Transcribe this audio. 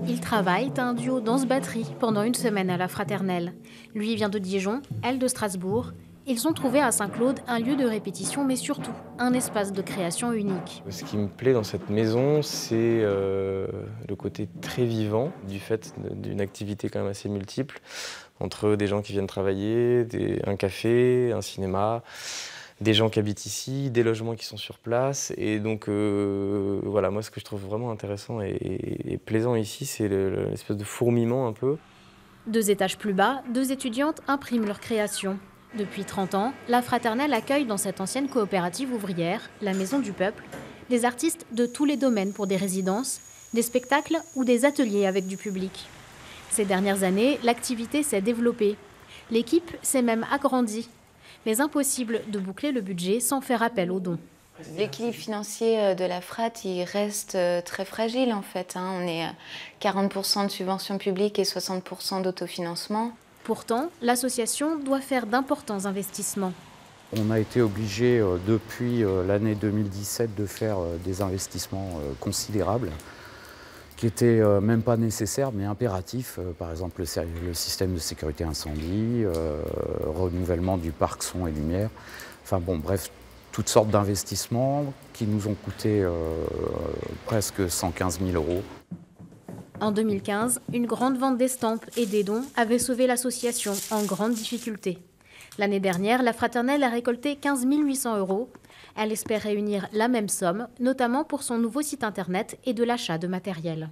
Ils travaillent à un duo danse-batterie pendant une semaine à la Fraternelle. Lui vient de Dijon, elle de Strasbourg. Ils ont trouvé à Saint-Claude un lieu de répétition, mais surtout un espace de création unique. Ce qui me plaît dans cette maison, c'est le côté très vivant du fait d'une activité quand même assez multiple, entre des gens qui viennent travailler, un café, un cinéma, des gens qui habitent ici, des logements qui sont sur place. Et donc voilà, moi ce que je trouve vraiment intéressant et plaisant ici, c'est l'espèce de fourmillement un peu. 2 étages plus bas, 2 étudiantes impriment leur création. Depuis 30 ans, la Fraternelle accueille dans cette ancienne coopérative ouvrière, la Maison du Peuple, des artistes de tous les domaines pour des résidences, des spectacles ou des ateliers avec du public. Ces dernières années, l'activité s'est développée. L'équipe s'est même agrandie. Mais impossible de boucler le budget sans faire appel aux dons. L'équilibre financier de la Frat, il reste très fragile en fait. On est à 40% de subventions publiques et 60% d'autofinancement. Pourtant, l'association doit faire d'importants investissements. On a été obligé depuis l'année 2017 de faire des investissements considérables qui n'étaient même pas nécessaires mais impératifs. Par exemple le système de sécurité incendie, renouvellement du parc son et lumière. Enfin bon, bref, toutes sortes d'investissements qui nous ont coûté presque 115 000 €. En 2015, une grande vente d'estampes et des dons avait sauvé l'association en grande difficulté. L'année dernière, la Fraternelle a récolté 15 800 €. Elle espère réunir la même somme, notamment pour son nouveau site internet et de l'achat de matériel.